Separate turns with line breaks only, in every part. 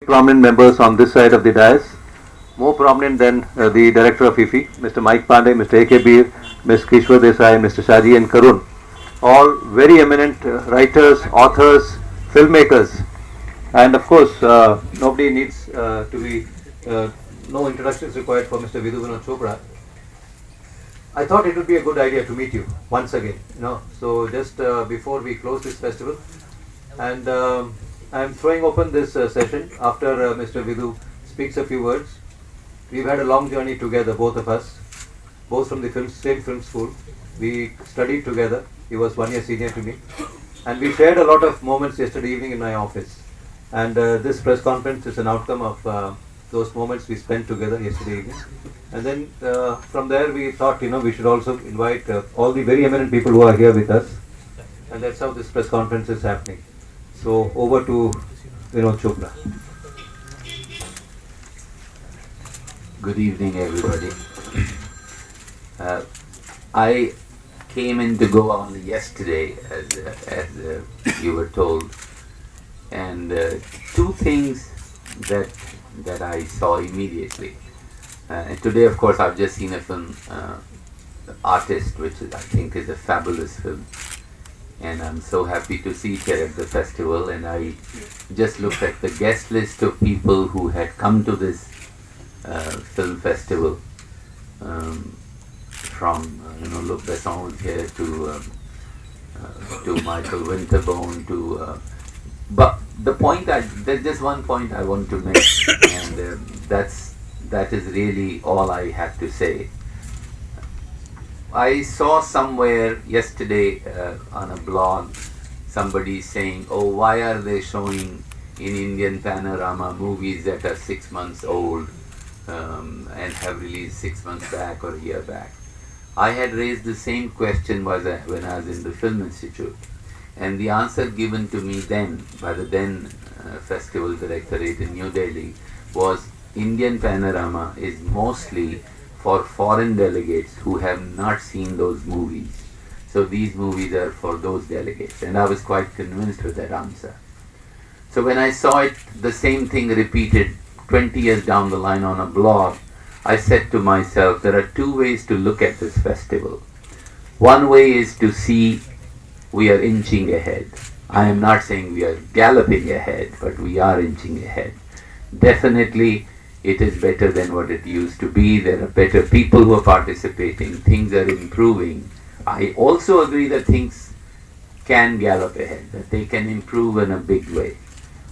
Prominent members on this side of the dais, more prominent than the director of IFI, Mr. Mike Pandey, Mr. A.K. Beer, Ms. Kishwar Desai, Mr. Shaji and Karun, all very eminent writers, authors, filmmakers, and of course, nobody needs no introduction is required for Mr. Vidhu Vinod Chopra. I thought it would be a good idea to meet you once again, so just before we close this festival, and I'm throwing open this session after Mr. Vidhu speaks a few words. We've had a long journey together, both of us, both from the same film school. We studied together. He was 1 year senior to me, and we shared a lot of moments yesterday evening in my office. And this press conference is an outcome of those moments we spent together yesterday evening. And then from there we thought, we should also invite all the very eminent people who are here with us, and that's how this press conference is happening. So over to Vinod Chopra.
Good evening, everybody. I came in to go only yesterday, as you were told, and two things that I saw immediately. And today, of course, I've just seen a film, Artist, which I think is a fabulous film. And I'm so happy to see it here at the festival. And I just looked at the guest list of people who had come to this film festival, from Luc Besson was here to Michael Winterbone but the point there's just one point I want to make, and that is really all I have to say. I saw somewhere yesterday on a blog somebody saying, oh, why are they showing in Indian Panorama movies that are 6 months old and have released 6 months back or a year back? I had raised the same question when I was in the Film Institute, and the answer given to me then by the then Festival Directorate in New Delhi was Indian Panorama is mostly for foreign delegates who have not seen those movies. So these movies are for those delegates. And I was quite convinced with that answer. So when I saw it, the same thing repeated 20 years down the line on a blog, I said to myself, there are two ways to look at this festival. One way is to see we are inching ahead. I am not saying we are galloping ahead, but we are inching ahead. Definitely, it is better than what it used to be. There are better people who are participating. Things are improving. I also agree that things can gallop ahead, that they can improve in a big way.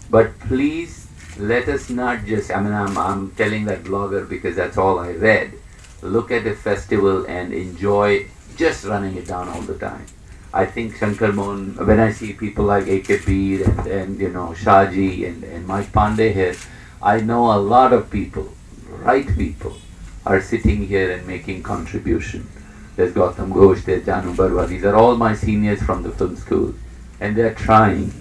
But please, let us not just, I'm telling that blogger because that's all I read. Look at a festival and enjoy just running it down all the time. I think Shankar Mohan, when I see people like A.K. Beer and Shaji and Mike Pandey here, I know a lot of people, right people, are sitting here and making contribution. There's Gautam Ghosh, there's Janu Barwa. These are all my seniors from the film school, and they're trying.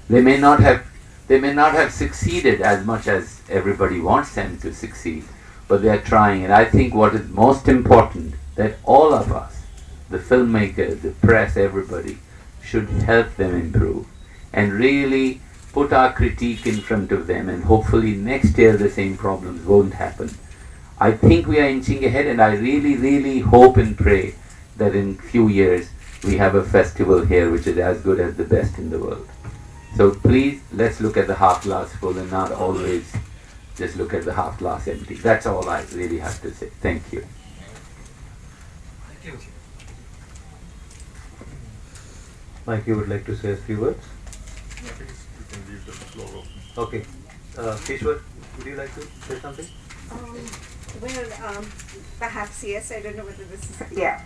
They may not have succeeded as much as everybody wants them to succeed, but they're trying. And I think what is most important, that all of us, the filmmakers, the press, everybody, should help them improve and really put our critique in front of them, and hopefully next year the same problems won't happen. I think we are inching ahead, and I really, really hope and pray that in few years we have a festival here which is as good as the best in the world. So please, let's look at the half glass full and not always just look at the half glass empty. That's all I really have to say. Thank you.
Mike, you would like to say a few words? Okay. Kishwar, would you like to say something?
Perhaps yes. I don't know whether this is... Yeah.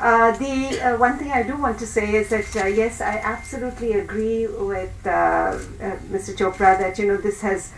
The one thing I do want to say is that, yes, I absolutely agree with Mr. Chopra that, this has...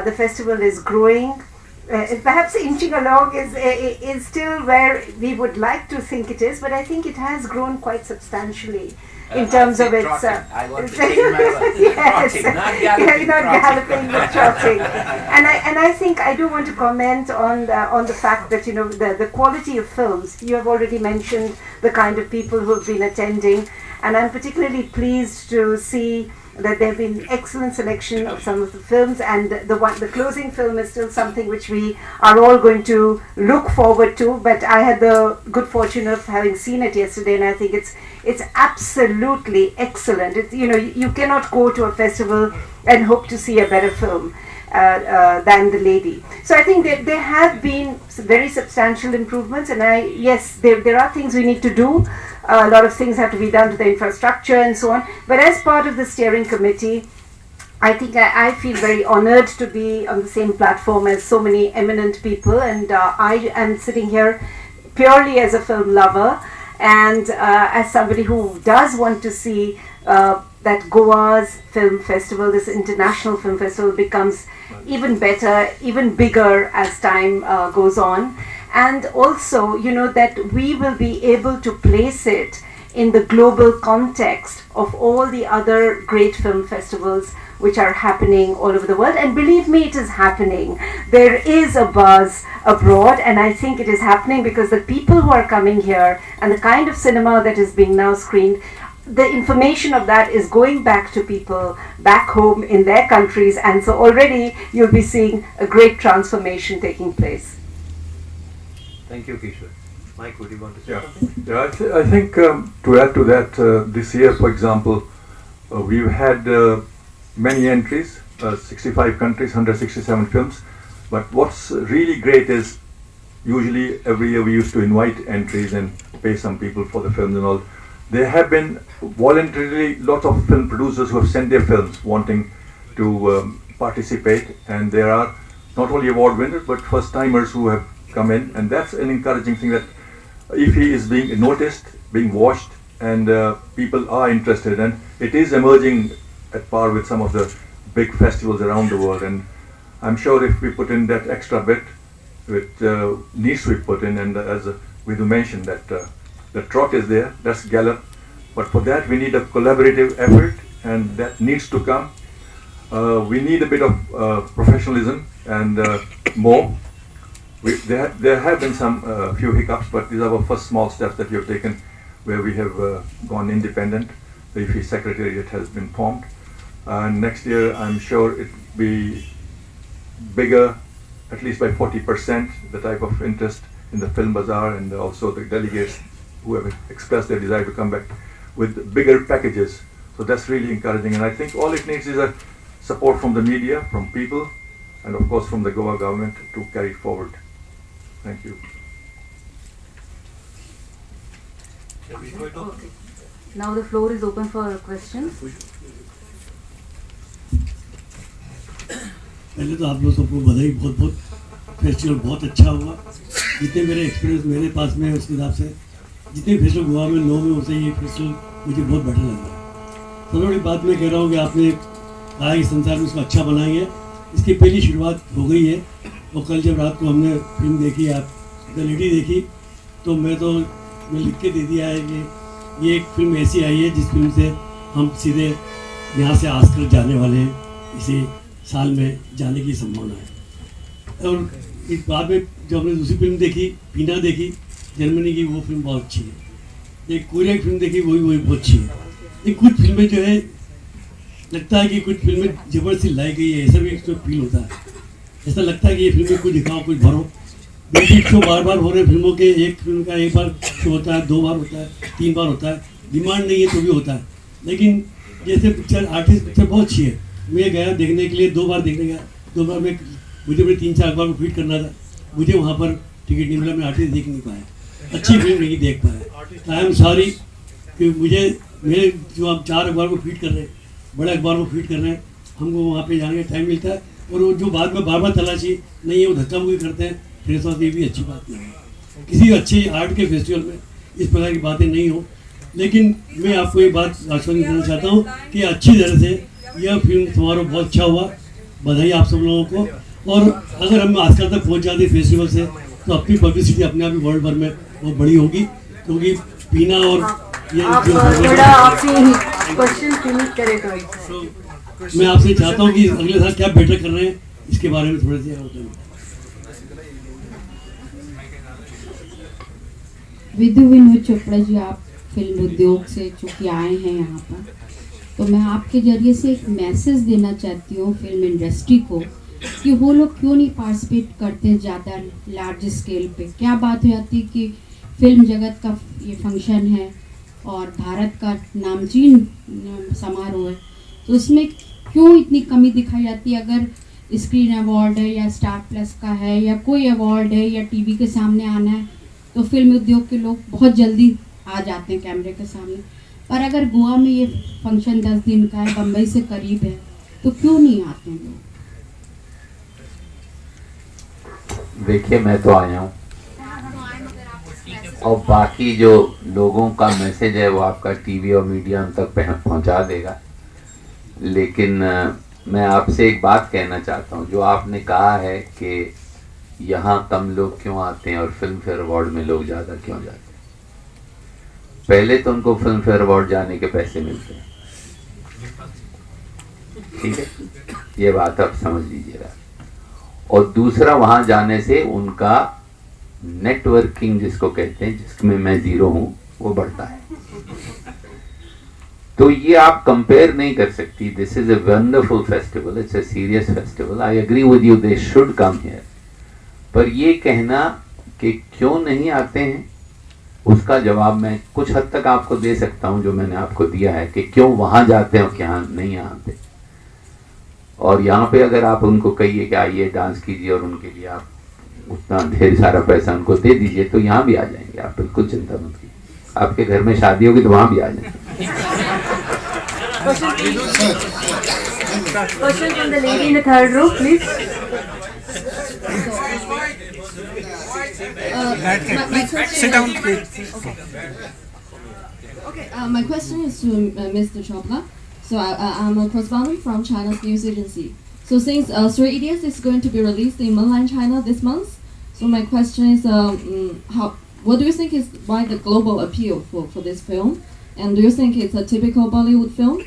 the festival is growing. Perhaps inching along is still where we would like to think it is, but I think it has grown quite substantially. In terms of its,
I want to change my word.
yes,
Trotting,
not galloping, but trotting. And I think I do want to comment on the fact that the quality of films. You have already mentioned the kind of people who have been attending, and I'm particularly pleased to see that there have been excellent selection of some of the films, and the closing film is still something which we are all going to look forward to. But I had the good fortune of having seen it yesterday, and I think it's absolutely excellent. You cannot go to a festival and hope to see a better film than The Lady. So I think that there have been very substantial improvements, and yes, there are things we need to do. A lot of things have to be done to the infrastructure and so on. But as part of the steering committee, I think I feel very honored to be on the same platform as so many eminent people, and I am sitting here purely as a film lover and as somebody who does want to see that Goa's film festival, this international film festival, becomes even better, even bigger as time goes on. And also, that we will be able to place it in the global context of all the other great film festivals which are happening all over the world. And believe me, it is happening. There is a buzz abroad, and I think it is happening because the people who are coming here and the kind of cinema that is being now screened, the information of that is going back to people back home in their countries, and so already you'll be seeing a great transformation taking place.
Thank you, Kishore. Mike, would you want to say
Yeah,
something?
yeah. I think to add to that, this year, for example, we've had many entries, 65 countries, 167 films. But what's really great is usually every year we used to invite entries and pay some people for the films and all. There have been voluntarily lot of film producers who have sent their films wanting to participate, and there are not only award winners but first timers who have come in, and that's an encouraging thing, that if he is being noticed, being watched, and people are interested, and it is emerging at par with some of the big festivals around the world. And I'm sure if we put in that extra bit, which needs to be put in, and as Vidhu mentioned, that the trot is there, that's Gallup, but for that we need a collaborative effort, and that needs to come. We need a bit of professionalism and more. There have been some few hiccups, but these are our first small steps that we have taken, where we have gone independent. The IFFI Secretariat has been formed. Next year, I'm sure it will be bigger, at least by 40%, the type of interest in the Film Bazaar, and also the delegates who have expressed their desire to come back with bigger packages. So that's really encouraging, and I think all it needs is a support from the media, from people, and of course from the Goa government to carry it forward. Thank you.
Okay. Now the floor is open for questions.
पहले तो आप लोग सबको बधाई, बहुत बहुत festival बहुत अच्छा हुआ। जितने मेरे एक्सपीरियंस मेरे पास में है उसके हिसाब से जितने फेस्टिवल गोवा में 9 में होते ये फेस्टिवल मुझे बहुत बेटर लग रहा है। सबसे बड़ी बात मैं कह रहा हूँ कि आपने कहा कि संसार में इसको अच्छा बनाएंगे, इसकी पहली शुरुआत हो गई है। और कल जब रात को हमने फिल्म देखी, आप द लेडी देखी, तो मैं लिख के दे दिया है कि ये एक फिल्म ऐसी आई है जिस फिल्म से हम सीधे यहाँ से आस्कर जाने वाले हैं, इसी साल में जाने की संभावना है। और इस बाद में जब हमने दूसरी फिल्म देखी, पीना देखी जर्मनी की, वो फिल्म बहुत अच्छी है। एक कोरिया की फिल्म देखी, वही बहुत अच्छी है। लेकिन कुछ फिल्में जो है लगता है कि कुछ फिल्में ज़बरदस्ती लाई गई है, ऐसा भी इसमें फील होता है। ऐसा लगता है कि ये फिल्में कुछ दिखाओ कुछ भरो, बेसिक शो बार बार हो रहे फिल्मों के। एक फिल्म का एक बार शो होता है, 2 बार होता है, 3 बार होता है, डिमांड नहीं है तो भी होता है। लेकिन जैसे पिक्चर आर्टिस्ट पिक्चर बहुत अच्छी है, मैं गया देखने के लिए, 2 बार देखने गया, 2 बार में मुझे अपने 3-4 अखबार को फीड करना था, मुझे वहाँ पर टिकट नहीं मिला, मैं आर्टिस्ट देख नहीं पाया, अच्छी फिल्म नहीं देख पाया। आई एम सॉरी कि मेरे जो आप 4 अखबार को फीड कर रहे हैं, बड़े अखबार को फीड कर रहे हैं, हमको वहाँ पे जाने का टाइम मिलता है, और वो जो बाद में बार बार तलाशी नहीं है वो धक्का मुक्की करते हैं, मेरे साथ ये भी अच्छी बात नहीं है। किसी अच्छे आर्ट के फेस्टिवल में इस प्रकार की बातें नहीं हो। लेकिन मैं आपको ये बात आश्वासन देना चाहता हूँ कि अच्छी तरह से यह फिल्म समारोह बहुत अच्छा हुआ, बधाई आप सब लोगों को। और अगर हम आजकल तक पहुँच जाते फेस्टिवल से तो अपनी पब्लिसिटी अपने आप ही वर्ल्ड भर में बहुत बड़ी होगी, क्योंकि पीना और ये जो मैं आपसे चाहता हूँ कि अगले साल क्या बेटर कर रहे हैं इसके बारे में थोड़े से होते हैं।
विधु विनोद चोपड़ा जी, आप फिल्म उद्योग से चूंकि आए हैं यहाँ पर, तो मैं आपके जरिए से एक मैसेज देना चाहती हूँ फिल्म इंडस्ट्री को कि वो लोग क्यों नहीं पार्टिसिपेट करते ज़्यादा लार्ज स्केल पे। क्या बात हो जाती कि फिल्म जगत का ये फंक्शन है और भारत का नामचीन समारोह है, तो उसमें क्यों इतनी कमी दिखाई जाती है? अगर स्क्रीन अवार्ड है या स्टार प्लस का है या कोई अवार्ड है या टीवी के सामने आना है, तो फिल्म उद्योग के लोग बहुत जल्दी आ जाते हैं कैमरे के सामने। पर अगर गोवा में ये फंक्शन 10 दिन का है, बम्बई से करीब है, तो क्यों नहीं आते हैं लोग?
देखिए, मैं तो आया हूँ और बाकी जो लोगों का मैसेज है वो आपका टीवी और मीडिया उन तक पहुँचा देगा। लेकिन मैं आपसे एक बात कहना चाहता हूँ, जो आपने कहा है कि यहाँ कम लोग क्यों आते हैं और फिल्म फेयर अवार्ड में लोग ज़्यादा क्यों जाते हैं। पहले तो उनको फिल्म फेयर अवार्ड जाने के पैसे मिलते हैं, ठीक है, ये बात आप समझ लीजिएगा। और दूसरा, वहाँ जाने से उनका नेटवर्किंग जिसको कहते हैं, जिसमें मैं जीरो हूँ, वो बढ़ता है। तो ये आप कंपेयर नहीं कर सकती। This is a wonderful festival, it's a serious festival, I agree with you, they should come here. पर ये कहना कि क्यों नहीं आते हैं, उसका जवाब मैं कुछ हद तक आपको दे सकता हूं, जो मैंने आपको दिया है कि क्यों वहां जाते हैं और क्या नहीं आते। और यहाँ पे अगर आप उनको कहिए कि आइए डांस कीजिए और उनके लिए आप उतना ढेर सारा पैसा उनको दे दीजिए, तो यहाँ भी आ जाएंगे। आप बिल्कुल चिंता मत कीजिए, आपके घर में शादी होगी तो वहां भी आ जाएंगे।
Question from the lady in the third row, please.
Sit down, please.
My question is to Mr. Chopra. So I'm a correspondent from China's news agency. So since Stray Idiots is going to be released in mainland China this month, so my question is, what do you think is why the global appeal for this film? And do you think it's a typical Bollywood film?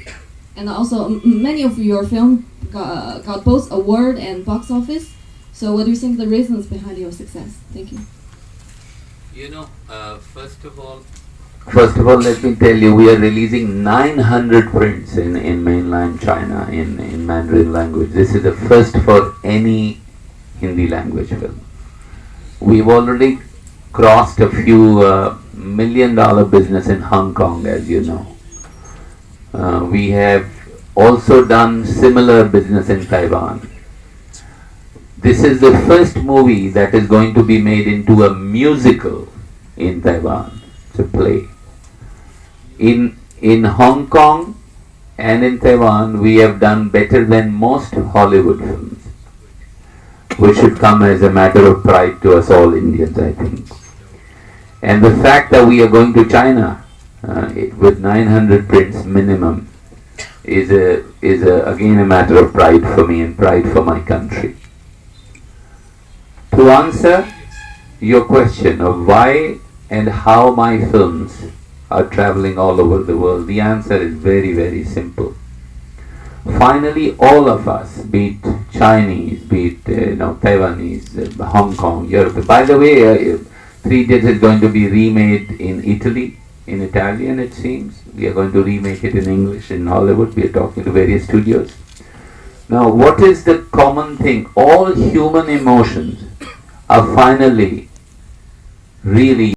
And also, many of your film got both award and box office. So what do you think the reasons behind your success? Thank you.
You know, first of all, let me tell you, we are releasing 900 prints in mainland China in Mandarin language. This is the first for any Hindi language film. We've already crossed a few $1 million business in Hong Kong, as you know. We have also done similar business in Taiwan. This is the first movie that is going to be made into a musical in Taiwan. It's a play. In Hong Kong and in Taiwan, we have done better than most Hollywood films, which should come as a matter of pride to us all Indians, I think. And the fact that we are going to China with 900 prints minimum is again a matter of pride for me and pride for my country. To answer your question of why and how my films are traveling all over the world, the answer is very, very simple. Finally, all of us, be it Chinese, be it Taiwanese, Hong Kong, Europe. By the way, Three Idiots is going to be remade in Italy, in Italian it seems. We are going to remake it in English in Hollywood. We are talking to various studios. Now, what is the common thing? All human emotions are finally really